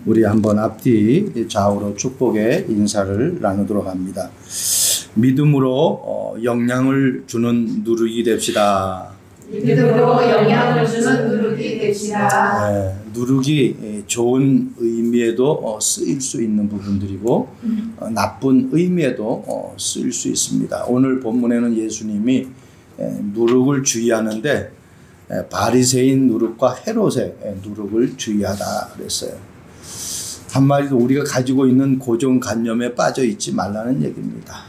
우리 한번 앞뒤 좌우로 축복의 인사를 나누도록 합니다. 믿음으로 영향을 주는 누룩이 됩시다. 믿음으로 영향을 주는 누룩이 됩시다. 네, 누룩이 좋은 의미에도 쓰일 수 있는 부분들이고 나쁜 의미에도 쓰일 수 있습니다. 오늘 본문에는 예수님이 누룩을 주의하는데 바리새인 누룩과 헤롯의 누룩을 주의하다 그랬어요. 한마디로 우리가 가지고 있는 고정관념에 빠져 있지 말라는 얘기입니다.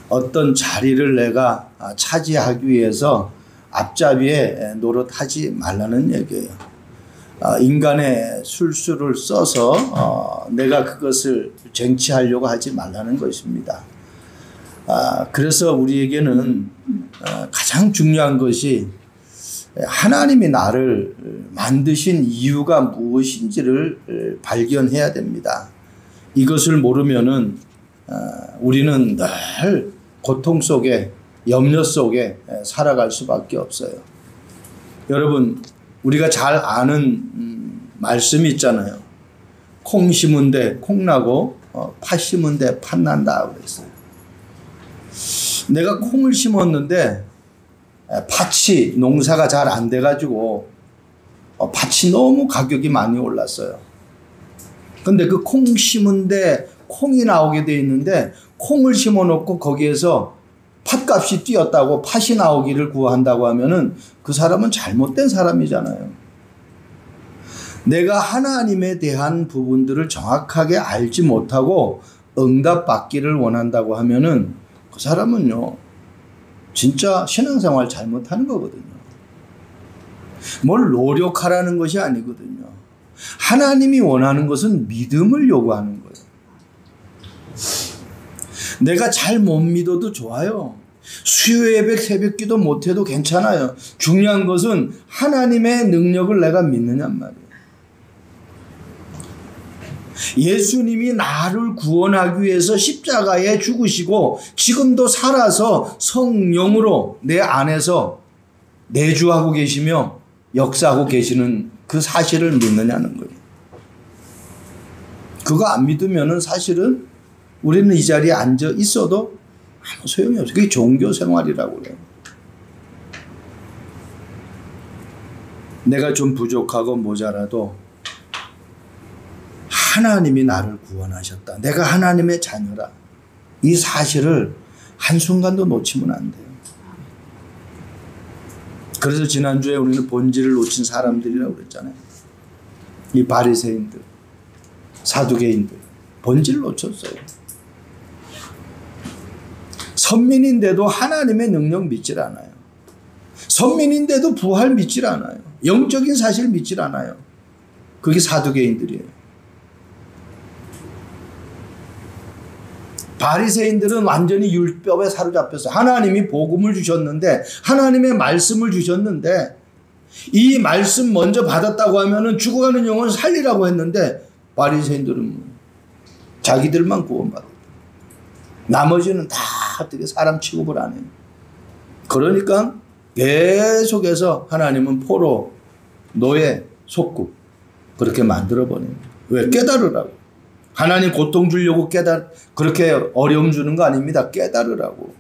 어떤 자리를 내가 차지하기 위해서 앞잡이에 노릇하지 말라는 얘기예요. 인간의 술수를 써서 내가 그것을 쟁취하려고 하지 말라는 것입니다. 그래서 우리에게는 가장 중요한 것이 하나님이 나를 만드신 이유가 무엇인지를 발견해야 됩니다. 이것을 모르면은 우리는 늘 고통 속에 염려 속에 살아갈 수밖에 없어요. 여러분, 우리가 잘 아는 말씀이 있잖아요. 콩 심은 데 콩 나고 팥 심은 데 팥 난다 그랬어요. 내가 콩을 심었는데 팥이 농사가 잘 안 돼가지고 팥이 너무 가격이 많이 올랐어요. 근데 그 콩 심은데 콩이 나오게 돼 있는데 콩을 심어 놓고 거기에서 팥값이 뛰었다고 팥이 나오기를 구한다고 하면은 그 사람은 잘못된 사람이잖아요. 내가 하나님에 대한 부분들을 정확하게 알지 못하고 응답받기를 원한다고 하면은 그 사람은요, 진짜 신앙생활 잘못하는 거거든요. 뭘 노력하라는 것이 아니거든요. 하나님이 원하는 것은 믿음을 요구하는 거예요. 내가 잘 못 믿어도 좋아요. 수요 예배 새벽 기도 못해도 괜찮아요. 중요한 것은 하나님의 능력을 내가 믿느냔 말이에요. 예수님이 나를 구원하기 위해서 십자가에 죽으시고 지금도 살아서 성령으로 내 안에서 내주하고 계시며 역사하고 계시는 그 사실을 믿느냐는 거예요. 그거 안 믿으면은 사실은 우리는 이 자리에 앉아 있어도 아무 소용이 없어요. 그게 종교 생활이라고 그래요. 내가 좀 부족하고 모자라도 하나님이 나를 구원하셨다. 내가 하나님의 자녀라. 이 사실을 한순간도 놓치면 안 돼요. 그래서 지난주에 우리는 본질을 놓친 사람들이라고 그랬잖아요. 이 바리새인들, 사두개인들, 본질을 놓쳤어요. 선민인데도 하나님의 능력 믿질 않아요. 선민인데도 부활 믿질 않아요. 영적인 사실 믿질 않아요. 그게 사두개인들이에요. 바리새인들은 완전히 율법에 사로잡혔어요. 하나님이 복음을 주셨는데, 하나님의 말씀을 주셨는데, 이 말씀 먼저 받았다고 하면은 죽어가는 영혼을 살리라고 했는데, 바리새인들은 자기들만 구원받았다. 나머지는 다 어떻게 사람 취급을 안 해요. 그러니까 계속해서 하나님은 포로, 노예, 속국 그렇게 만들어버립니다. 왜? 깨달으라고. 하나님 고통 주려고 그렇게 어려움 주는 거 아닙니다. 깨달으라고.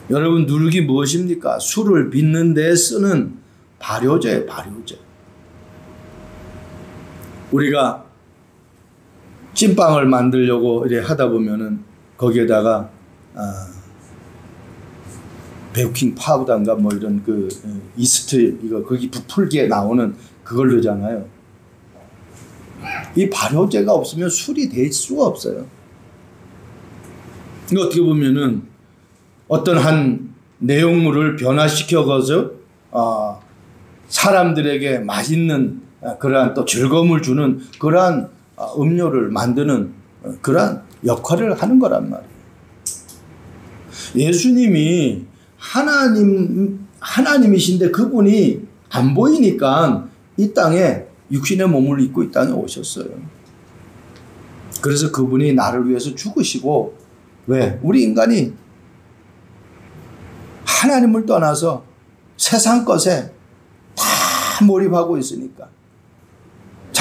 여러분, 누룩이 무엇입니까? 술을 빚는 데 쓰는 발효제예요. 발효제. 우리가 찐빵을 만들려고 이렇게 하다 보면은 거기에다가 베이킹 파우더인가 뭐 이런 그 이스트 이거 거기 부풀게 나오는 그걸 넣잖아요. 이 발효제가 없으면 술이 될 수가 없어요. 이거 어떻게 보면은 어떤 한 내용물을 변화시켜서 사람들에게 맛있는 그러한 또 즐거움을 주는 그러한 음료를 만드는 그러한 역할을 하는 거란 말이에요. 예수님이 하나님이신데 그분이 안 보이니까 이 땅에 육신의 몸을 입고 이 땅에 오셨어요. 그래서 그분이 나를 위해서 죽으시고, 왜? 우리 인간이 하나님을 떠나서 세상 것에 다 몰입하고 있으니까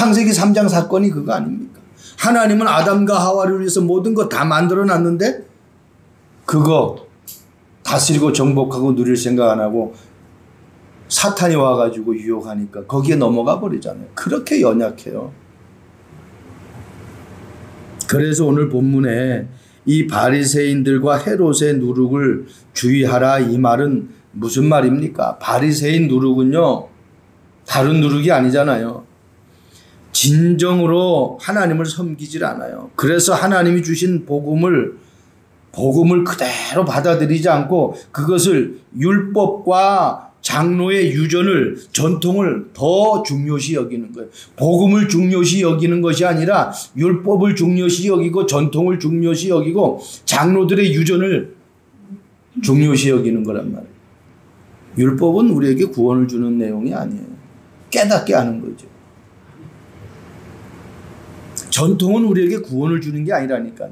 창세기 3장 사건이 그거 아닙니까? 하나님은 아담과 하와를 위해서 모든 거 다 만들어 놨는데 그거 다스리고 정복하고 누릴 생각 안 하고 사탄이 와가지고 유혹하니까 거기에 넘어가 버리잖아요. 그렇게 연약해요. 그래서 오늘 본문에 이 바리새인들과 헤롯의 누룩을 주의하라 이 말은 무슨 말입니까? 바리새인 누룩은요 다른 누룩이 아니잖아요. 진정으로 하나님을 섬기질 않아요. 그래서 하나님이 주신 복음을 그대로 받아들이지 않고 그것을 율법과 장로의 유전을 전통을 더 중요시 여기는 거예요. 복음을 중요시 여기는 것이 아니라 율법을 중요시 여기고 전통을 중요시 여기고 장로들의 유전을 중요시 여기는 거란 말이에요. 율법은 우리에게 구원을 주는 내용이 아니에요. 깨닫게 하는 거죠. 전통은 우리에게 구원을 주는 게 아니라니까요.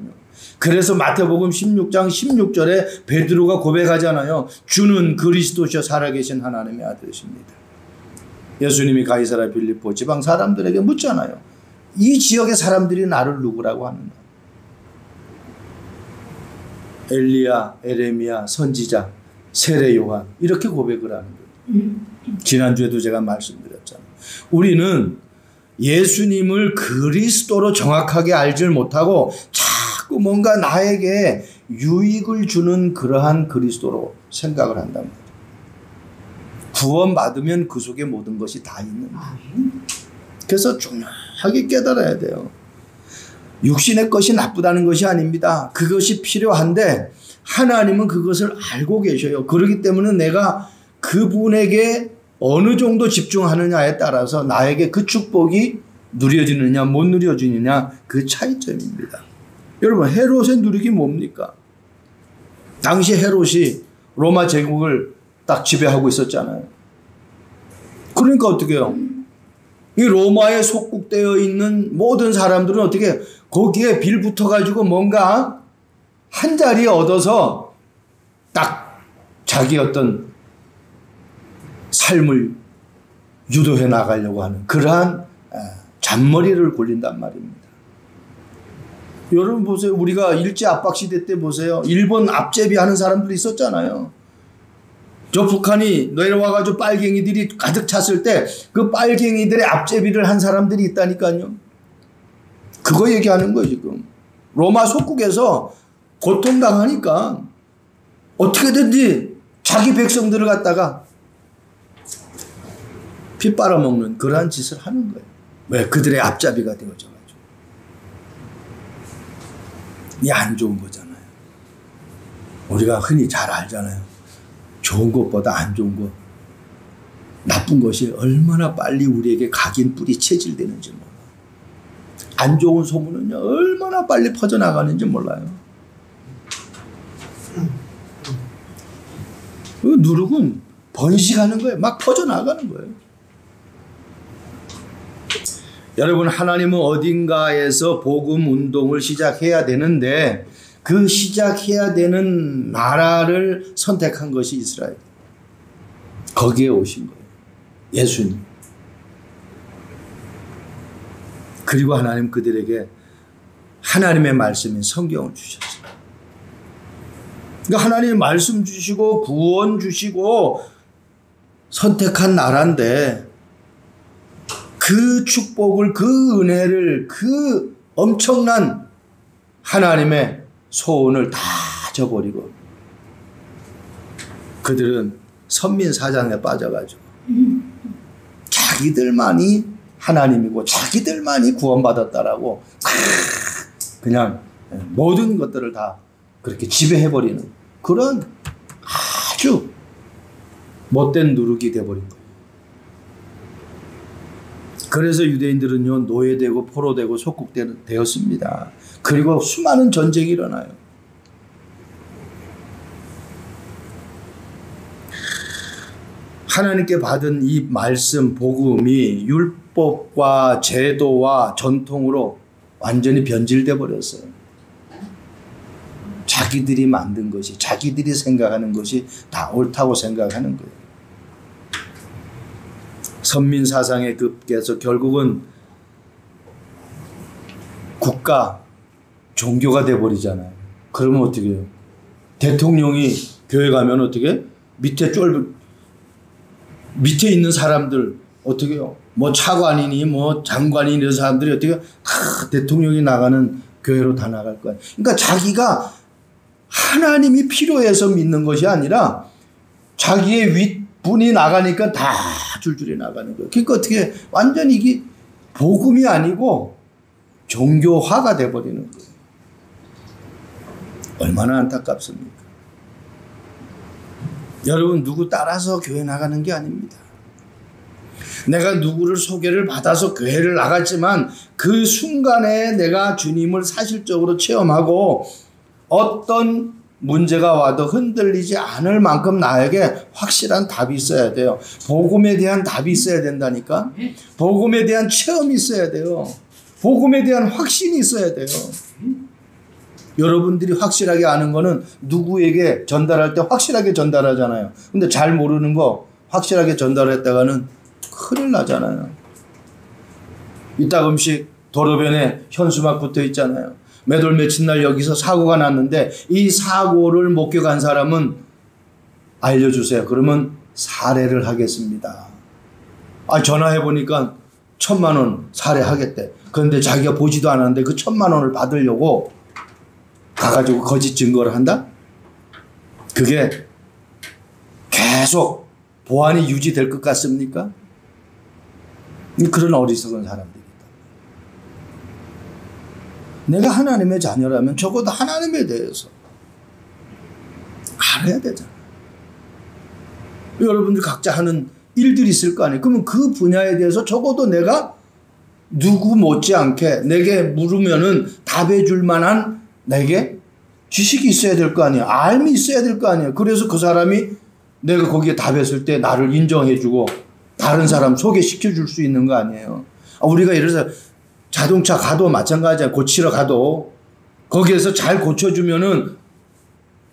그래서 마태복음 16장 16절에 베드로가 고백하잖아요. 주는 그리스도시여 살아계신 하나님의 아들이십니다. 예수님이 가이사랴 빌립보 지방 사람들에게 묻잖아요. 이 지역의 사람들이 나를 누구라고 하는가? 엘리야, 에레미야, 선지자, 세례 요한 이렇게 고백을 하는 거예요. 지난주에도 제가 말씀드렸잖아요. 우리는 예수님을 그리스도로 정확하게 알질 못하고 자꾸 뭔가 나에게 유익을 주는 그러한 그리스도로 생각을 한단 말이에요. 구원받으면 그 속에 모든 것이 다 있는 거예요. 그래서 중요하게 깨달아야 돼요. 육신의 것이 나쁘다는 것이 아닙니다. 그것이 필요한데 하나님은 그것을 알고 계셔요. 그렇기 때문에 내가 그분에게 어느 정도 집중하느냐에 따라서 나에게 그 축복이 누려지느냐 못 누려지느냐 그 차이점입니다. 여러분 헤롯의 누룩이 뭡니까? 당시 헤롯이 로마 제국을 딱 지배하고 있었잖아요. 그러니까 어떻게 해요? 이 로마에 속국되어 있는 모든 사람들은 어떻게 거기에 빌붙어가지고 뭔가 한 자리에 얻어서 딱 자기 어떤 삶을 유도해 나가려고 하는 그러한 잔머리를 굴린단 말입니다. 여러분 보세요. 우리가 일제 압박 시대 때 보세요. 일본 앞제비 하는 사람들이 있었잖아요. 저 북한이 내려와가지고 빨갱이들이 가득 찼을 때 그 빨갱이들의 앞제비를 한 사람들이 있다니까요. 그거 얘기하는 거예요 지금. 로마 속국에서 고통당하니까 어떻게든지 자기 백성들을 갖다가 피 빨아먹는 그러한 짓을 하는 거예요. 왜? 그들의 앞잡이가 되어져가지고. 이게 안 좋은 거잖아요. 우리가 흔히 잘 알잖아요. 좋은 것보다 안 좋은 것, 나쁜 것이 얼마나 빨리 우리에게 각인 뿌리 체질되는지 몰라요. 안 좋은 소문은요 얼마나 빨리 퍼져나가는지 몰라요. 누룩은 번식하는 거예요. 막 퍼져나가는 거예요. 여러분 하나님은 어딘가에서 복음 운동을 시작해야 되는데 그 시작해야 되는 나라를 선택한 것이 이스라엘. 거기에 오신 거예요. 예수님. 그리고 하나님 그들에게 하나님의 말씀인 성경을 주셨어요. 그러니까 하나님의 말씀 주시고 구원 주시고 선택한 나라인데 그 축복을 그 은혜를 그 엄청난 하나님의 소원을 다 저버리고 그들은 선민사장에 빠져가지고 자기들만이 하나님이고 자기들만이 구원받았다라고 그냥 모든 것들을 다 그렇게 지배해버리는 그런 아주 못된 누룩이 돼버린 거예요. 그래서 유대인들은요 노예되고 포로되고 속국되었습니다. 그리고 수많은 전쟁이 일어나요. 하나님께 받은 이 말씀 복음이 율법과 제도와 전통으로 완전히 변질돼 버렸어요. 자기들이 만든 것이 자기들이 생각하는 것이 다 옳다고 생각하는 거예요. 선민사상에 급해서 결국은 국가, 종교가 돼버리잖아요. 그러면 어떻게 해요? 대통령이 교회 가면 어떻게? 밑에 있는 사람들 어떻게 해요? 뭐 차관이니 뭐 장관이니 이런 사람들이 어떻게 대통령이 나가는 교회로 다 나갈 거야. 그러니까 자기가 하나님이 필요해서 믿는 것이 아니라 자기의 윗분이 나가니까 다 줄줄이 나가는 거예요. 그러니까 어떻게 완전히 이게 복음이 아니고 종교화가 돼버리는 거예요. 얼마나 안타깝습니까? 여러분, 누구 따라서 교회 나가는 게 아닙니다. 내가 누구를 소개를 받아서 교회를 나갔지만 그 순간에 내가 주님을 사실적으로 체험하고 어떤 문제가 와도 흔들리지 않을 만큼 나에게 확실한 답이 있어야 돼요. 복음에 대한 답이 있어야 된다니까. 복음에 대한 체험이 있어야 돼요. 복음에 대한 확신이 있어야 돼요. 여러분들이 확실하게 아는 거는 누구에게 전달할 때 확실하게 전달하잖아요. 근데 잘 모르는 거 확실하게 전달했다가는 큰일 나잖아요. 이따금씩 도로변에 현수막 붙어 있잖아요. 매돌 며칠 날 여기서 사고가 났는데 이 사고를 목격한 사람은 알려주세요. 그러면 사례를 하겠습니다. 전화해 보니까 1,000만 원 사례하겠대. 그런데 자기가 보지도 않았는데 그 1,000만 원을 받으려고 가가지고 거짓 증거를 한다? 그게 계속 보안이 유지될 것 같습니까? 그런 어리석은 사람들이다. 내가 하나님의 자녀라면 적어도 하나님에 대해서 알아야 되잖아. 여러분들 각자 하는 일들이 있을 거 아니에요. 그러면 그 분야에 대해서 적어도 내가 누구 못지않게 내게 물으면은 답해 줄 만한 내게 지식이 있어야 될 거 아니에요. 알미 있어야 될 거 아니에요. 그래서 그 사람이 내가 거기에 답했을 때 나를 인정해 주고 다른 사람 소개시켜 줄 수 있는 거 아니에요. 우리가 예를 들어서 자동차 가도 마찬가지야. 고치러 가도 거기에서 잘 고쳐주면은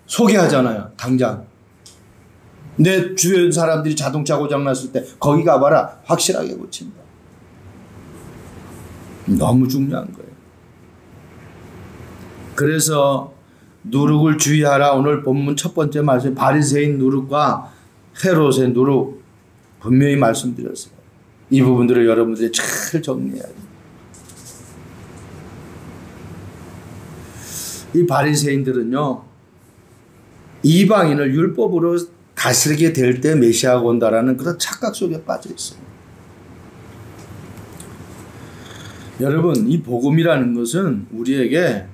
소개하잖아요. 당장. 내 주변 사람들이 자동차 고장 났을 때 거기 가봐라. 확실하게 고친다. 너무 중요한 거예요. 그래서 누룩을 주의하라. 오늘 본문 첫 번째 말씀 바리새인 누룩과 헤롯의 누룩 분명히 말씀드렸어요. 이 부분들을 여러분들이 잘 정리해야 돼요. 이 바리새인들은요, 이방인을 율법으로 다스리게 될 때 메시아가 온다라는 그런 착각 속에 빠져 있어요. 여러분, 이 복음이라는 것은 우리에게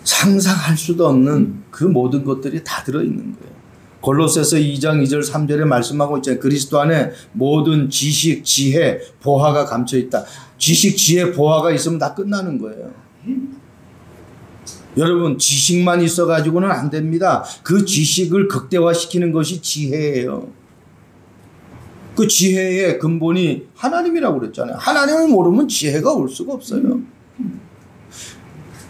상상할 수도 없는 그 모든 것들이 다 들어있는 거예요. 골로새서 2장 2절 3절에 말씀하고 있잖아요. 그리스도 안에 모든 지식, 지혜, 보화가 감춰있다. 지식, 지혜, 보화가 있으면 다 끝나는 거예요. 여러분, 지식만 있어가지고는 안 됩니다. 그 지식을 극대화시키는 것이 지혜예요. 그 지혜의 근본이 하나님이라고 그랬잖아요. 하나님을 모르면 지혜가 올 수가 없어요.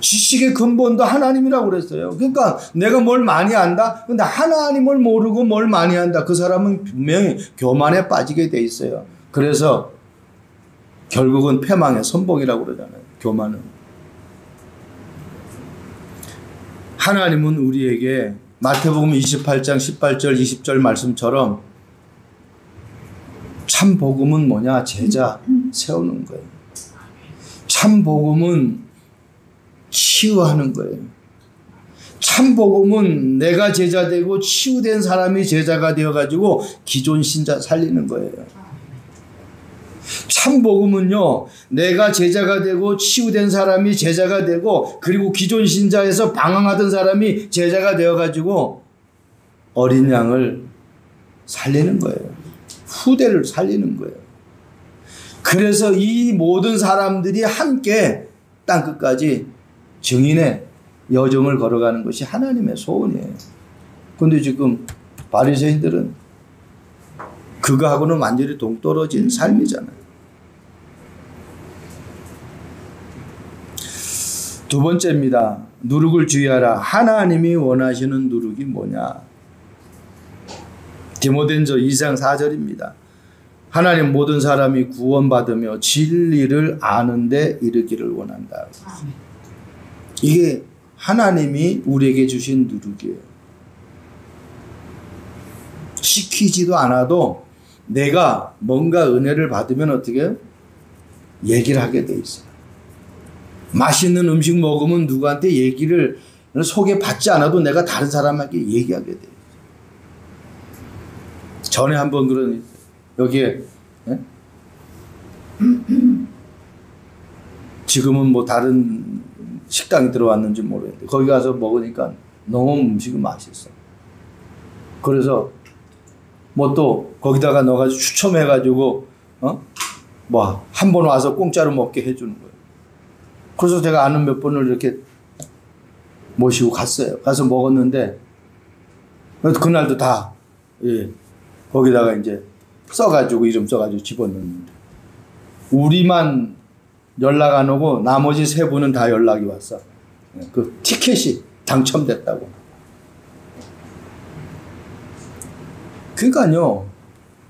지식의 근본도 하나님이라고 그랬어요. 그러니까 내가 뭘 많이 안다? 근데 하나님을 모르고 뭘 많이 한다. 그 사람은 분명히 교만에 빠지게 돼 있어요. 그래서 결국은 패망의 선봉이라고 그러잖아요. 교만은. 하나님은 우리에게 마태복음 28장 18절 20절 말씀처럼 참 복음은 뭐냐? 제자 세우는 거예요. 참 복음은 치유하는 거예요. 참 복음은 내가 제자 되고 치유된 사람이 제자가 되어가지고 기존 신자 살리는 거예요. 참 복음은요, 내가 제자가 되고 치유된 사람이 제자가 되고 그리고 기존 신자에서 방황하던 사람이 제자가 되어가지고 어린 양을 살리는 거예요. 후대를 살리는 거예요. 그래서 이 모든 사람들이 함께 땅끝까지 증인의 여정을 걸어가는 것이 하나님의 소원이에요. 그런데 지금 바리새인들은 그거하고는 완전히 동떨어진 삶이잖아요. 두 번째입니다. 누룩을 주의하라. 하나님이 원하시는 누룩이 뭐냐? 디모데전서 2장 4절입니다. 하나님 모든 사람이 구원받으며 진리를 아는 데 이르기를 원한다. 이게 하나님이 우리에게 주신 누룩이에요. 시키지도 않아도 내가 뭔가 은혜를 받으면 어떻게 얘기를 하게 돼 있어요. 맛있는 음식 먹으면 누구한테 얘기를 소개받지 않아도 내가 다른 사람에게 얘기하게 돼요. 전에 한번 그런 여기에 지금은 뭐 다른 식당이 들어왔는지 모르겠는데 거기 가서 먹으니까 너무 음식이 맛있어. 그래서 뭐 또 거기다가 넣어가지고 추첨해가지고 뭐 한 번 와서 공짜로 먹게 해주는 거예요. 그래서 제가 아는 몇 번을 이렇게 모시고 갔어요. 가서 먹었는데 그날도 다 거기다가 이제 써가지고 이름 써가지고 집어넣는데 우리만 연락 안 오고 나머지 3분은 다 연락이 왔어. 그 티켓이 당첨됐다고. 그러니까요.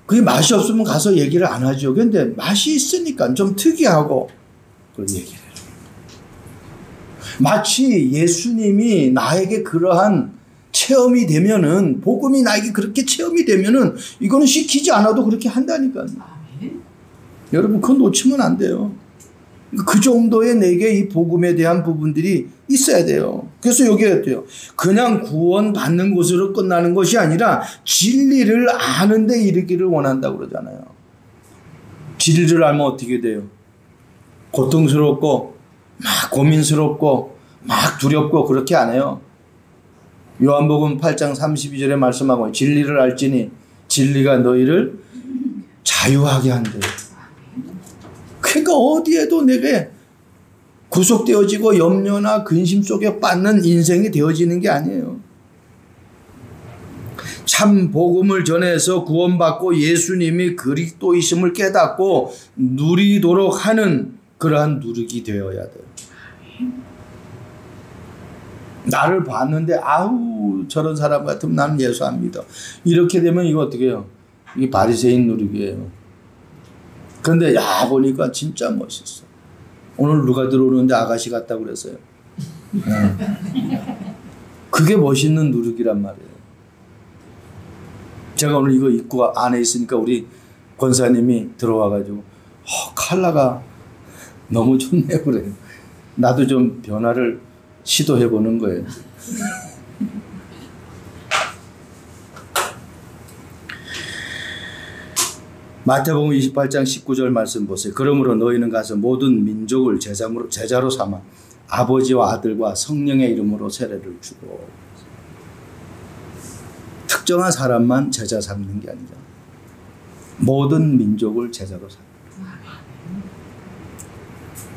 그게 맛이 없으면 가서 얘기를 안 하죠. 근데 맛이 있으니까 좀 특이하고 그걸 얘기를 해요. 마치 예수님이 나에게 그러한 체험이 되면은 복음이 나에게 그렇게 체험이 되면은 이거는 시키지 않아도 그렇게 한다니까요. 여러분 그거 놓치면 안 돼요. 그 정도의 내게 이 복음에 대한 부분들이 있어야 돼요. 그래서 여기에 어때요? 그냥 구원 받는 것으로 끝나는 것이 아니라 진리를 아는 데 이르기를 원한다고 그러잖아요. 진리를 알면 어떻게 돼요? 고통스럽고 막 고민스럽고 막 두렵고 그렇게 안 해요. 요한복음 8장 32절에 말씀하고 진리를 알지니 진리가 너희를 자유하게 한대요. 그러니까 어디에도 내게 구속되어지고 염려나 근심 속에 빠는 인생이 되어지는 게 아니에요. 참 복음을 전해서 구원받고 예수님이 그리스도이심을 깨닫고 누리도록 하는 그러한 누룩이 되어야 돼요. 나를 봤는데 아우 저런 사람 같으면 나는 예수 안 믿어. 이렇게 되면 이거 어떻게 해요? 이게 바리새인 누룩이에요. 근데 보니까 진짜 멋있어. 오늘 누가 들어오는데 아가씨 같다고 그랬어요. 그게 멋있는 누룩이란 말이에요. 제가 오늘 이거 입고 안에 있으니까 우리 권사님이 들어와가지고 컬러가 너무 좋네 그래요. 나도 좀 변화를 시도해보는 거예요. 마태복음 28장 19절 말씀 보세요. 그러므로 너희는 가서 모든 민족을 제자로 삼아 아버지와 아들과 성령의 이름으로 세례를 주고. 특정한 사람만 제자 삼는 게 아니잖아. 모든 민족을 제자로 삼는.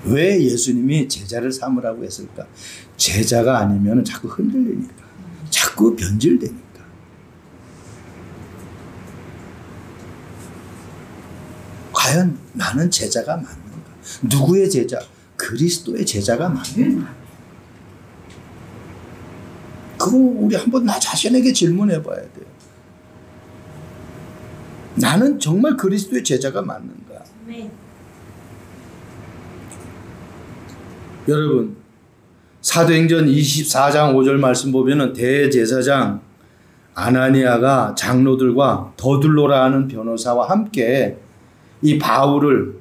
왜 예수님이 제자를 삼으라고 했을까? 제자가 아니면 자꾸 흔들리니까. 자꾸 변질되니까. 과연 나는 제자가 맞는가? 누구의 제자? 그리스도의 제자가 맞는가? 그거 우리 한번 나 자신에게 질문해 봐야 돼요. 나는 정말 그리스도의 제자가 맞는가? 네. 여러분 사도행전 24장 5절 말씀 보면은 대제사장 아나니아가 장로들과 더둘로라 하는 변호사와 함께 이 바울을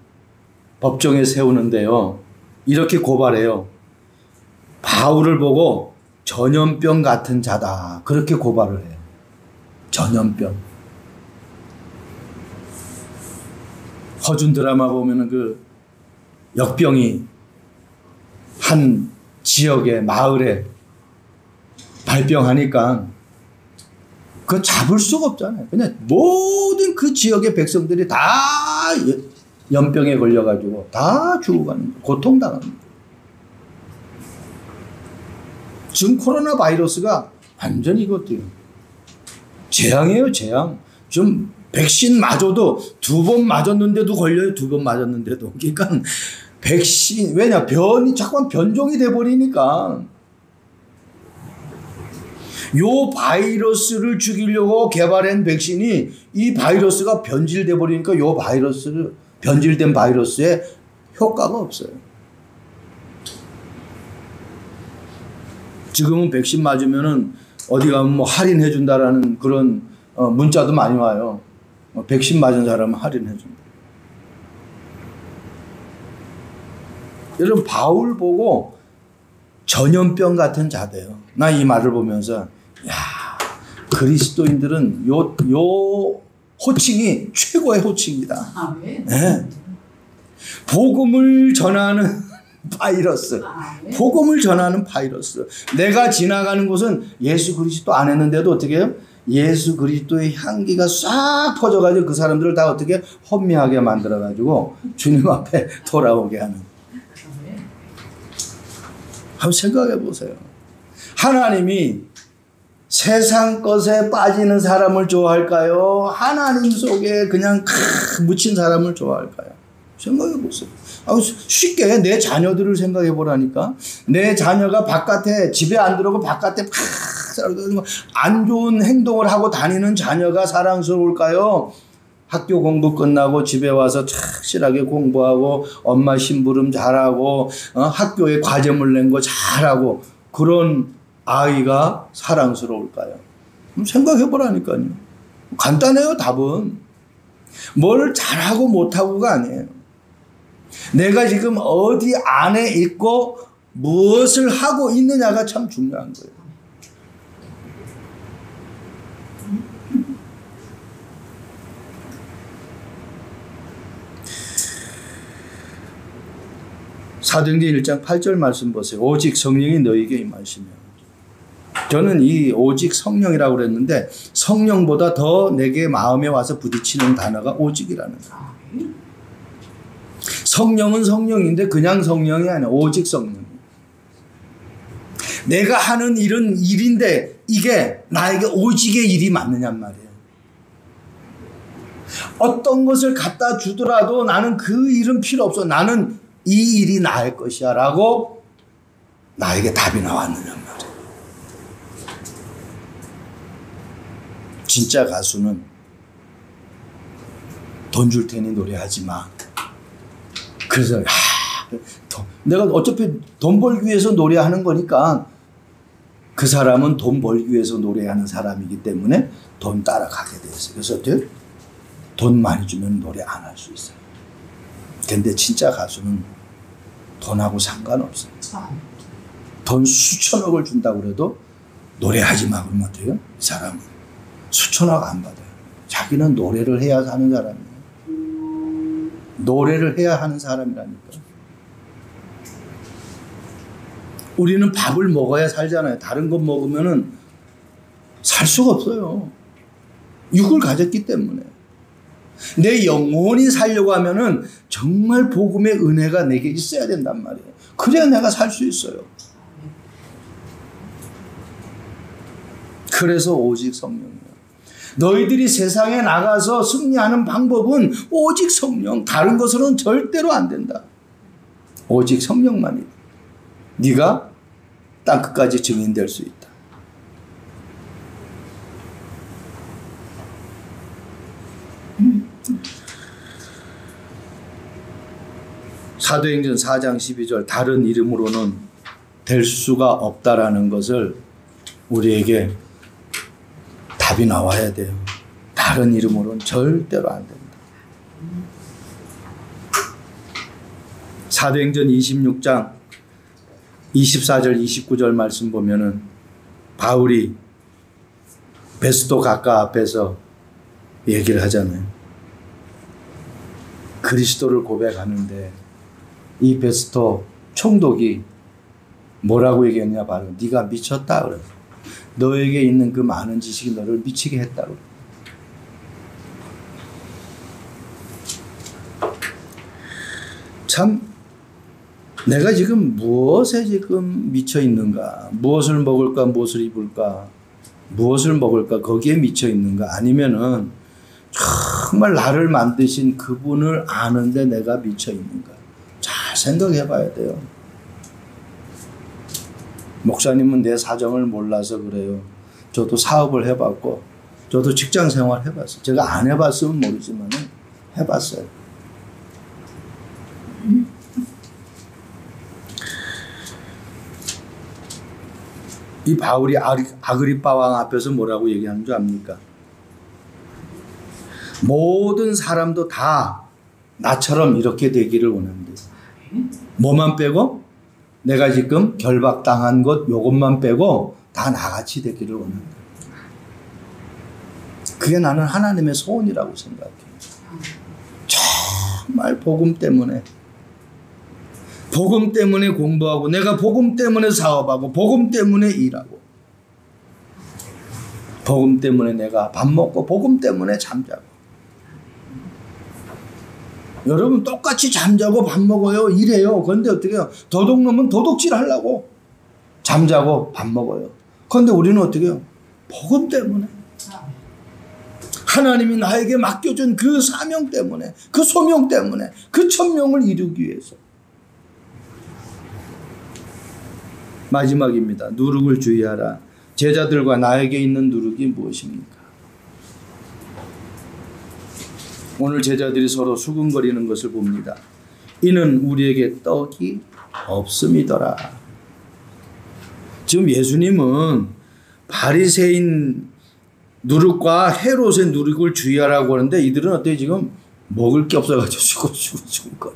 법정에 세우는데요. 이렇게 고발해요. 바울을 보고 전염병 같은 자다. 그렇게 고발을 해요. 전염병. 허준 드라마 보면은 그 역병이 한 지역에 마을에 발병하니까 그거 잡을 수가 없잖아요. 그냥 모든 그 지역의 백성들이 다 연병에 걸려가지고 다 죽어가는 거예요. 고통당하는 거예요. 지금 코로나 바이러스가 완전히 이것도요. 재앙이에요, 재앙. 좀 백신 맞아도 2번 맞았는데도 걸려요. 2번 맞았는데도. 그러니까 백신, 왜냐, 자꾸만 변종이 돼버리니까. 요 바이러스를 죽이려고 개발한 백신이 이 바이러스가 변질돼 버리니까 요 바이러스를 변질된 바이러스에 효과가 없어요. 지금은 백신 맞으면은 어디 가면 뭐 할인해 준다라는 그런 문자도 많이 와요. 백신 맞은 사람은 할인해 준다. 여러분 바울 보고 전염병 같은 자대요. 나 이 말을 보면서 야 그리스도인들은 요 호칭이 최고의 호칭이다. 네. 복음을 전하는 바이러스. 복음을 전하는 바이러스. 내가 지나가는 곳은 예수 그리스도 안 했는데도 어떻게 해요? 예수 그리스도의 향기가 싹 퍼져가지고 그 사람들을 다 어떻게 혼미하게 만들어가지고 주님 앞에 돌아오게 하는. 한번 생각해 보세요. 하나님이 세상 것에 빠지는 사람을 좋아할까요? 하나님 속에 그냥 묻힌 사람을 좋아할까요? 생각해 보세요. 쉽게 내 자녀들을 생각해 보라니까. 내 자녀가 바깥에 집에 안 들어오고 바깥에 안 좋은 행동을 하고 다니는 자녀가 사랑스러울까요? 학교 공부 끝나고 집에 와서 착실하게 공부하고 엄마 심부름 잘하고 학교에 과제물 낸 거 잘하고 그런 아이가 사랑스러울까요? 생각해 보라니까요. 간단해요. 답은. 뭘 잘하고 못하고가 아니에요. 내가 지금 어디 안에 있고 무엇을 하고 있느냐가 참 중요한 거예요. 사도행전 1장 8절 말씀 보세요. 오직 성령이 너에게 임하시면. 저는 이 오직 성령이라고 그랬는데 성령보다 더 내게 마음에 와서 부딪히는 단어가 오직이라는 거예요. 성령은 성령인데 그냥 성령이 아니라 오직 성령. 내가 하는 일은 일인데 이게 나에게 오직의 일이 맞느냔 말이에요. 어떤 것을 갖다 주더라도 나는 그 일은 필요 없어. 나는 이 일이 나의 것이야 라고 나에게 답이 나왔느냐 말이에요. 진짜 가수는 돈 줄 테니 노래하지 마. 그래서 내가 어차피 돈 벌기 위해서 노래하는 거니까 그 사람은 돈 벌기 위해서 노래하는 사람이기 때문에 돈 따라가게 돼 있어요. 그래서 어때요? 돈 많이 주면 노래 안 할 수 있어요. 근데 진짜 가수는 돈하고 상관없어요. 돈 수천억을 준다고 그래도 노래하지 마 그러면 어때요? 이 사람은 수천억 안 받아요. 자기는 노래를 해야 사는 사람이에요. 노래를 해야 하는 사람이라니까. 우리는 밥을 먹어야 살잖아요. 다른 것 먹으면은 살 수가 없어요. 육을 가졌기 때문에. 내 영혼이 살려고 하면은 정말 복음의 은혜가 내게 있어야 된단 말이에요. 그래야 내가 살 수 있어요. 그래서 오직 성령이에요. 너희들이 세상에 나가서 승리하는 방법은 오직 성령. 다른 것으로는 절대로 안 된다. 오직 성령만이다. 네가 땅끝까지 증인될 수 있다. 사도행전 4장 12절 다른 이름으로는 될 수가 없다라는 것을 우리에게 답이 나와야 돼요. 다른 이름으로는 절대로 안 된다. 사도행전 26장 24절 29절 말씀 보면은 바울이 베스토 각하 앞에서 얘기를 하잖아요. 그리스도를 고백하는데 이 베스토 총독이 뭐라고 얘기했냐 바로 네가 미쳤다 그래. 너에게 있는 그 많은 지식이 너를 미치게 했다고. 참 내가 지금 무엇에 지금 미쳐 있는가? 무엇을 먹을까? 무엇을 입을까? 무엇을 먹을까? 거기에 미쳐 있는가? 아니면은 정말 나를 만드신 그분을 아는데 내가 미쳐 있는가? 잘 생각해 봐야 돼요. 목사님은 내 사정을 몰라서 그래요. 저도 사업을 해봤고 저도 직장 생활 해봤어요. 제가 안 해봤으면 모르지만 해봤어요. 이 바울이 아그리빠 왕 앞에서 뭐라고 얘기하는 줄 압니까? 모든 사람도 다 나처럼 이렇게 되기를 원합니다. 뭐만 빼고? 내가 지금 결박당한 것 요것만 빼고 다 나같이 되기를 원합니다. 그게 나는 하나님의 소원이라고 생각해요. 정말 복음 때문에 공부하고 내가 복음 때문에 사업하고 복음 때문에 일하고 복음 때문에 내가 밥 먹고 복음 때문에 잠자고 여러분 똑같이 잠자고 밥 먹어요. 일해요. 그런데 어떻게 해요? 도둑놈은 도둑질 하려고 잠자고 밥 먹어요. 그런데 우리는 어떻게 해요? 복음 때문에 하나님이 나에게 맡겨준 그 사명 때문에 그 소명 때문에 그 천명을 이루기 위해서 마지막입니다. 누룩을 주의하라. 제자들과 나에게 있는 누룩이 무엇입니까? 오늘 제자들이 서로 수근거리는 것을 봅니다. 이는 우리에게 떡이 없음이더라. 지금 예수님은 바리새인 누룩과 헤롯의 누룩을 주의하라고 하는데 이들은 어때요? 지금 먹을 게 없어가지고 수근거려.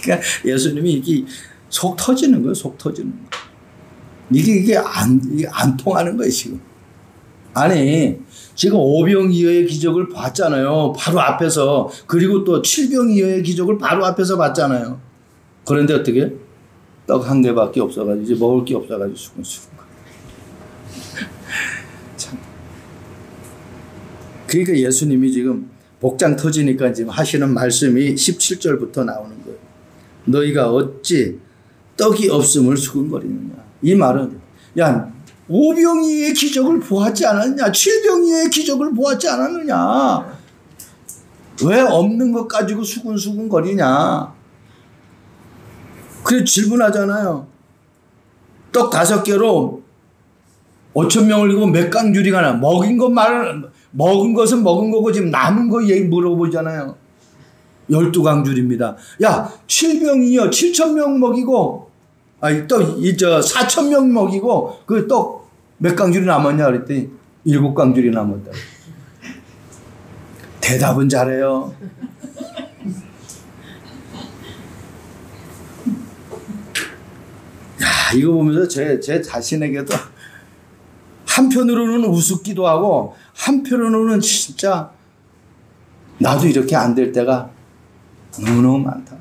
그러니까 예수님이 이게 속 터지는 거예요. 속 터지는 거. 이게 안 통하는 거예요, 지금. 아니, 지금 5병이어의 기적을 봤잖아요. 바로 앞에서. 그리고 또 7병이어의 기적을 바로 앞에서 봤잖아요. 그런데 어떻게? 떡 한 개밖에 없어가지고, 이제 먹을 게 없어가지고 수근수근. 참. 그러니까 예수님이 지금 복장 터지니까 지금 하시는 말씀이 17절부터 나오는 거예요. 너희가 어찌 떡이 없음을 수근거리느냐. 이 말은 야 5병이의 기적을 보았지 않았냐 7병이의 기적을 보았지 않았느냐 왜 없는 것 가지고 수근수근 거리냐 그래 질문하잖아요. 떡 5개로 5,000명을 이고 몇 강줄이가 나 먹은 것은 먹은 거고 지금 남은 거 얘기 물어보잖아요. 12강줄입니다. 야 7병이요 7,000명 먹이고 아니, 또, 4,000명 먹이고, 그 떡 몇 강줄이 남았냐? 그랬더니 7강줄이 남았다. 대답은 잘해요. 야, 이거 보면서 제 자신에게도 한편으로는 우습기도 하고, 한편으로는 진짜 나도 이렇게 안 될 때가 너무너무 많다.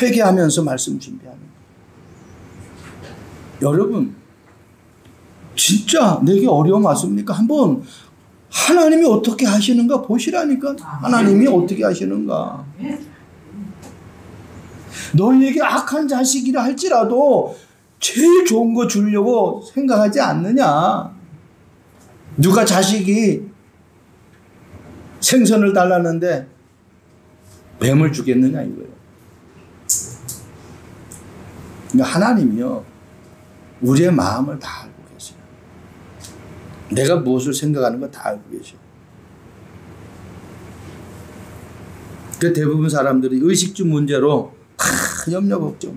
회개하면서 말씀 준비하는 여러분 진짜 내게 어려움 왔습니까? 한번 하나님이 어떻게 하시는가 보시라니까. 하나님이 어떻게 하시는가. 너희에게 악한 자식이라 할지라도 제일 좋은 거 주려고 생각하지 않느냐. 누가 자식이 생선을 달라는데 뱀을 주겠느냐 이거예요. 그러니까 하나님이요 우리의 마음을 다 알고 계세요. 내가 무엇을 생각하는 거 다 알고 계세요. 그 대부분 사람들이 의식주 문제로 염려 걱정.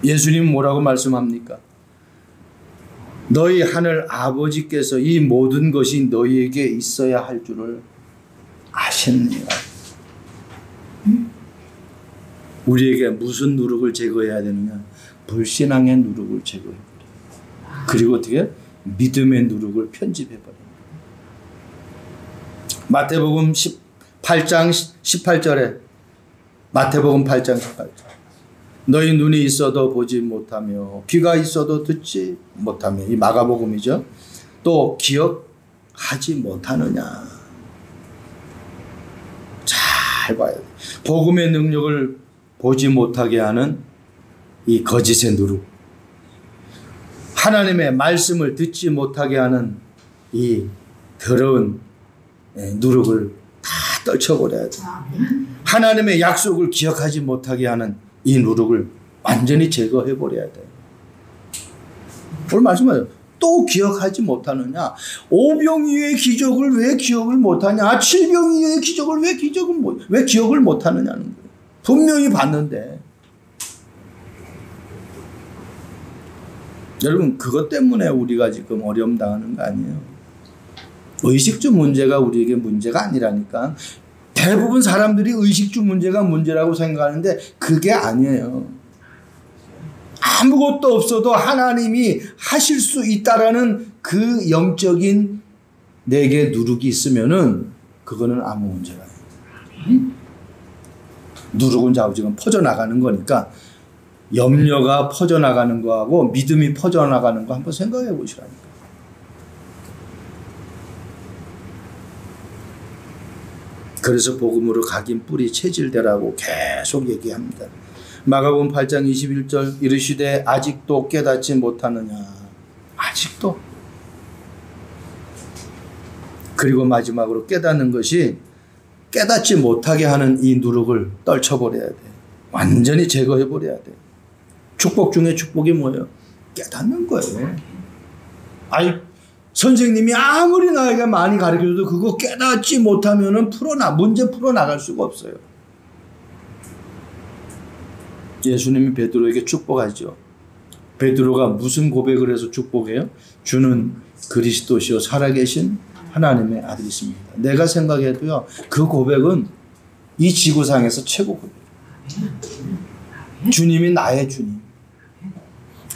예수님은 뭐라고 말씀합니까? 너희 하늘 아버지께서 이 모든 것이 너희에게 있어야 할 줄을 아십니다. 우리에게 무슨 누룩을 제거해야 되느냐? 불신앙의 누룩을 제거해버려요. 그리고 어떻게? 믿음의 누룩을 편집해버려요. 마태복음 8장 18절에 마태복음 8장 18절 너희 눈이 있어도 보지 못하며 귀가 있어도 듣지 못하며 이 마가복음이죠. 또 기억하지 못하느냐. 잘 봐야 돼. 복음의 능력을 보지 못하게 하는 이 거짓의 누룩. 하나님의 말씀을 듣지 못하게 하는 이 더러운 누룩을 다 떨쳐버려야 돼. 하나님의 약속을 기억하지 못하게 하는 이 누룩을 완전히 제거해버려야 돼. 오늘 말씀하세요. 또 기억하지 못하느냐? 5병 이후의 기적을 왜 기억을 못하냐? 7병 이후의 기적을 왜 기억을 못하느냐는 거예요. 분명히 봤는데. 여러분, 그것 때문에 우리가 지금 어려움 당하는 거 아니에요. 의식주 문제가 우리에게 문제가 아니라니까. 대부분 사람들이 의식주 문제가 문제라고 생각하는데 그게 아니에요. 아무것도 없어도 하나님이 하실 수 있다라는 그 영적인 내게 누룩이 있으면은 그거는 아무 문제가 아니에요. 누룩은 좌우지간 퍼져나가는 거니까 염려가 퍼져나가는 거하고 믿음이 퍼져나가는 거 한번 생각해 보시라니까. 그래서 복음으로 각인 뿌리 체질되라고 계속 얘기합니다. 마가복음 8장 21절 이르시되 아직도 깨닫지 못하느냐. 아직도. 그리고 마지막으로 깨닫는 것이 깨닫지 못하게 하는 이 누룩을 떨쳐버려야 돼. 완전히 제거해버려야 돼. 축복 중에 축복이 뭐예요? 깨닫는 거예요. 아니, 선생님이 아무리 나에게 많이 가르쳐줘도 그거 깨닫지 못하면은 문제 풀어나갈 수가 없어요. 예수님이 베드로에게 축복하죠. 베드로가 무슨 고백을 해서 축복해요? 주는 그리스도시요 살아계신 하나님의 아들이십니다. 내가 생각해도요, 그 고백은 이 지구상에서 최고 고백이에요. 주님이 나의 주님.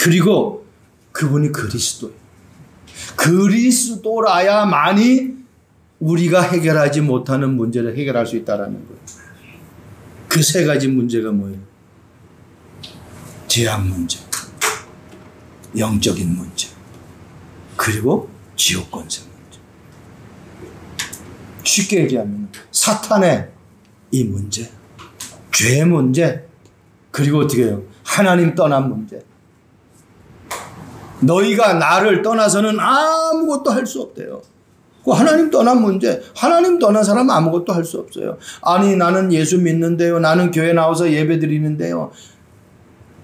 그리고 그분이 그리스도예요. 그리스도라야만이 우리가 해결하지 못하는 문제를 해결할 수 있다는 거예요. 그 세 가지 문제가 뭐예요? 죄악 문제, 영적인 문제, 그리고 지옥 권세 문제. 쉽게 얘기하면 사탄의 이 문제, 죄 문제, 그리고 어떻게 해요? 하나님 떠난 문제. 너희가 나를 떠나서는 아무것도 할 수 없대요. 그 하나님 떠난 문제, 하나님 떠난 사람은 아무것도 할 수 없어요. 아니, 나는 예수 믿는데요. 나는 교회 나와서 예배 드리는데요.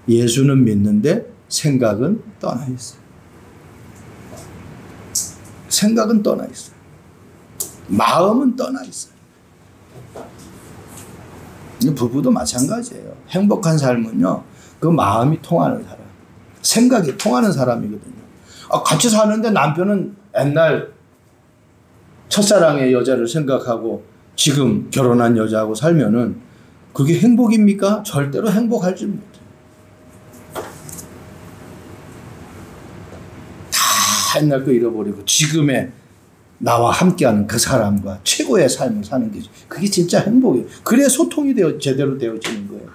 예수는 믿는데 생각은 떠나 있어요. 생각은 떠나 있어요. 마음은 떠나 있어요. 부부도 마찬가지예요. 행복한 삶은요, 그 마음이 통하는 사람, 생각이 통하는 사람이거든요. 같이 사는데 남편은 옛날 첫사랑의 여자를 생각하고 지금 결혼한 여자하고 살면은 그게 행복입니까? 절대로 행복하지 못해요. 다 옛날 거 잃어버리고 지금의 나와 함께하는 그 사람과 최고의 삶을 사는 게 그게 진짜 행복이에요. 그래야 소통이 제대로 되어지는 거예요.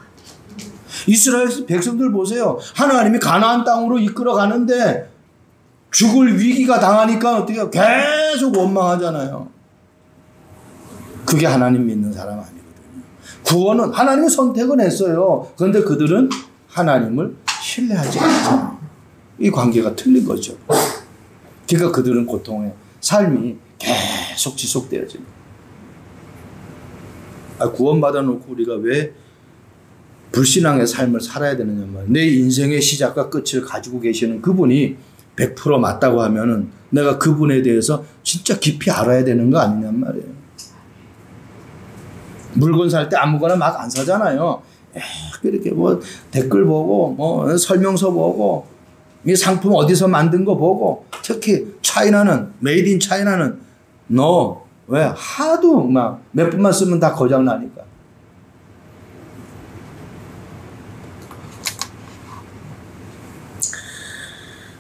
이스라엘 백성들 보세요. 하나님이 가나안 땅으로 이끌어 가는데 죽을 위기가 당하니까 어떻게 해요? 계속 원망하잖아요. 그게 하나님 믿는 사람 아니거든요. 구원은 하나님이 선택은 했어요. 그런데 그들은 하나님을 신뢰하지 않잖아요. 이 관계가 틀린 거죠. 그러니까 그들은 고통의 삶이 계속 지속되어집니다. 구원받아 놓고 우리가 왜 불신앙의 삶을 살아야 되느냐 말이에요. 내 인생의 시작과 끝을 가지고 계시는 그분이 100% 맞다고 하면은 내가 그분에 대해서 진짜 깊이 알아야 되는 거 아니냔 말이에요. 물건 살 때 아무거나 막 안 사잖아요. 이렇게 뭐 댓글 보고 뭐 설명서 보고 이 상품 어디서 만든 거 보고, 특히 차이나는, 메이드 인 차이나는 왜 하도 막 몇 분만 쓰면 다 고장 나니까.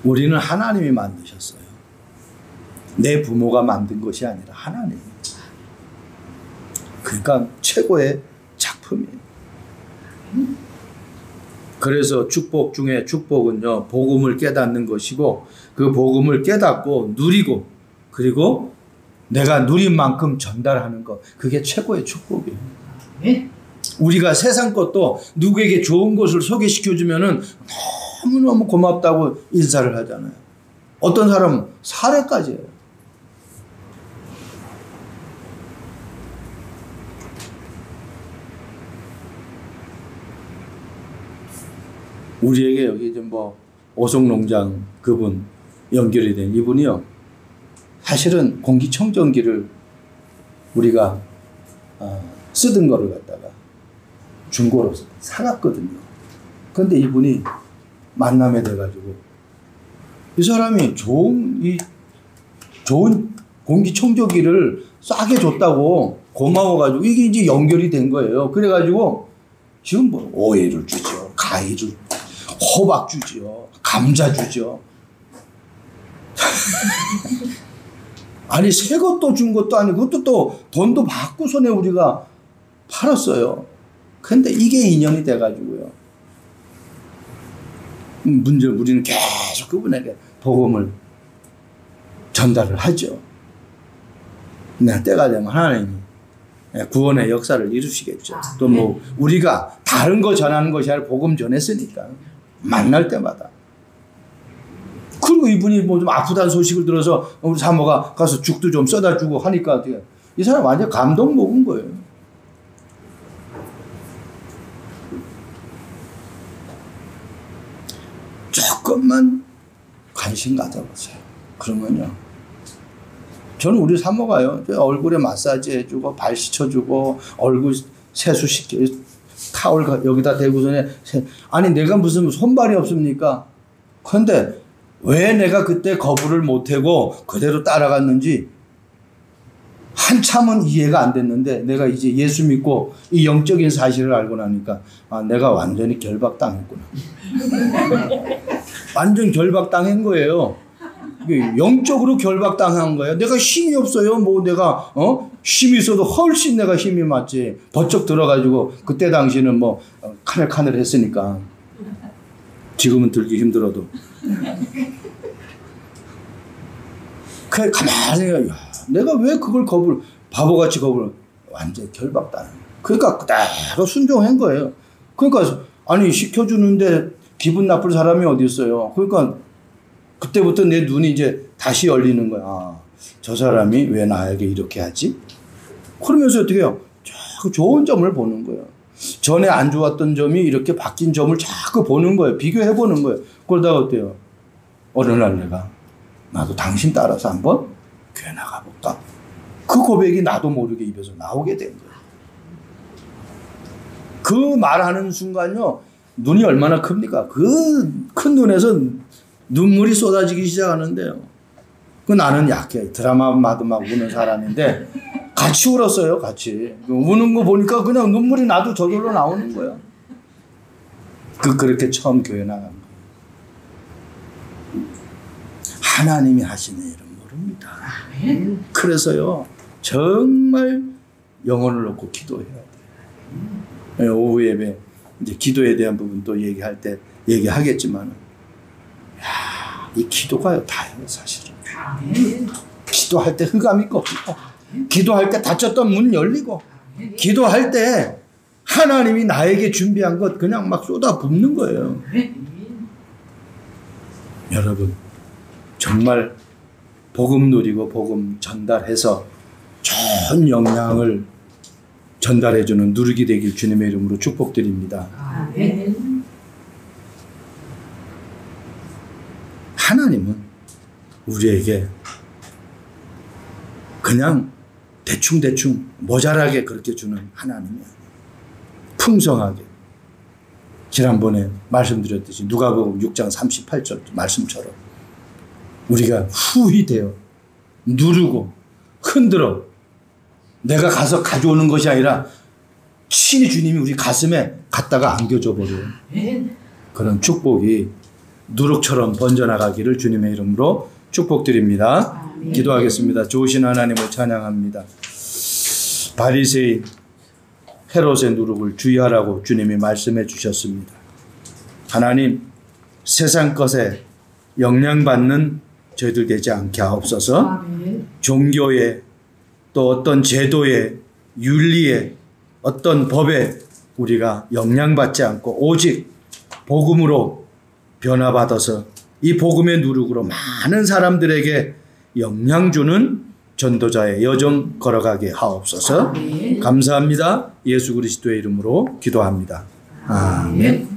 우리는 하나님이 만드셨어요. 내 부모가 만든 것이 아니라 하나님. 그러니까 최고의 작품이에요. 그래서 축복 중에 축복은요, 복음을 깨닫는 것이고, 그 복음을 깨닫고 누리고, 그리고 내가 누린 만큼 전달하는 것, 그게 최고의 축복이에요. 우리가 세상 것도 누구에게 좋은 것을 소개시켜주면은 너무너무 고맙다고 인사를 하잖아요. 어떤 사람은 사례까지 해요. 우리에게 여기 좀 오송농장 그분 연결이 된 이분이요. 사실은 공기청정기를 우리가 쓰던 거를 갖다가 중고로 사갔거든요. 그런데 이분이 만남에 돼가지고 이 사람이 좋은 공기청정기를 싸게 줬다고 고마워가지고 이게 이제 연결이 된 거예요. 그래가지고 지금 뭐 오이를 주죠, 가위를, 호박 주죠, 감자 주죠. 아니 새 것도 준 것도 아니고 그것도 또 돈도 받고 손에 우리가 팔았어요. 근데 이게 인연이 돼가지고요. 문제 우리는 계속 그분에게 복음을 전달을 하죠. 네, 때가 되면 하나님이 구원의 역사를 이루시겠죠. 또 뭐 우리가 다른 거 전하는 것이 아니라 복음 전했으니까 만날 때마다. 그리고 이분이 뭐 좀 아프다는 소식을 들어서 우리 사모가 가서 죽도 좀 써다 주고 하니까 이 사람 완전 감동 먹은 거예요. 조금만 관심 가져보세요. 그러면요. 저는 우리 사모가요. 얼굴에 마사지 해주고 발 씻어주고 얼굴 세수시켜 타올 여기다 대고서는 아니 내가 무슨 손발이 없습니까? 그런데 왜 내가 그때 거부를 못하고 그대로 따라갔는지 한참은 이해가 안 됐는데 내가 이제 예수 믿고 이 영적인 사실을 알고 나니까 아 내가 완전히 결박당했구나. 완전 결박당한 거예요. 영적으로 결박당한 거예요. 내가 힘이 없어요. 뭐 내가 힘이 있어도 훨씬 내가 힘이 많지. 버쩍 들어가지고 그때 당시는 뭐 카넬카넬 했으니까 지금은 들기 힘들어도 그래 가만히 내가 왜 그걸 바보같이 거부를 완전 결박당한 거예요. 그러니까 그대로 순종한 거예요. 그러니까 아니 시켜주는데 기분 나쁠 사람이 어디 있어요. 그러니까 그때부터 내 눈이 이제 다시 열리는 거야. 아, 저 사람이 왜 나에게 이렇게 하지? 그러면서 어떻게 해요? 자꾸 좋은 점을 보는 거예요. 전에 안 좋았던 점이 이렇게 바뀐 점을 자꾸 보는 거예요. 비교해 보는 거예요. 그러다가 어때요? 어느 날 내가 나도 당신 따라서 한번 교회 나가볼까? 그 고백이 나도 모르게 입에서 나오게 된 거예요. 그 말하는 순간요. 눈이 얼마나 큽니까? 그 큰 눈에서 눈물이 쏟아지기 시작하는데요. 그 나는 약해. 드라마마도 막 우는 사람인데 같이 울었어요. 같이. 우는 거 보니까 그냥 눈물이 나도 저절로 나오는 거야. 그렇게 처음 교회 나간 거예요. 하나님이 하시는 일은 모릅니다. 그래서요. 정말 영혼을 놓고 기도해야 돼요. 오후 예배 이제 기도에 대한 부분 또 얘기할 때 얘기하겠지만 이 기도가요 다예요 사실은. 기도할 때 흑암이 꺾이고 기도할 때 닫혔던 문 열리고 기도할 때 하나님이 나에게 준비한 것 그냥 막 쏟아붓는 거예요. 여러분 정말 복음 누리고 복음 전달해서 좋은 영향을 전달해주는 누르기 되길 주님의 이름으로 축복드립니다. 아멘. 하나님은 우리에게 그냥 대충대충 모자라게 그렇게 주는 하나님이야. 풍성하게. 지난번에 말씀드렸듯이 누가복음 6장 38절 말씀처럼 우리가 후히 되어 누르고 흔들어 내가 가서 가져오는 것이 아니라 친히 주님이 우리 가슴에 갖다가 안겨줘 버려요. 그런 축복이 누룩처럼 번져나가기를 주님의 이름으로 축복드립니다. 아멘. 기도하겠습니다. 좋으신 하나님을 찬양합니다. 바리새인 헤롯의 누룩을 주의하라고 주님이 말씀해 주셨습니다. 하나님 세상 것에 영향받는 저희들 되지 않게 하옵소서. 아멘. 종교에 또 어떤 제도에 윤리에 어떤 법에 우리가 영향받지 않고 오직 복음으로 변화받아서 이 복음의 누룩으로 많은 사람들에게 영향 주는 전도자의 여정 걸어가게 하옵소서. 아멘. 감사합니다. 예수 그리스도의 이름으로 기도합니다. 아멘.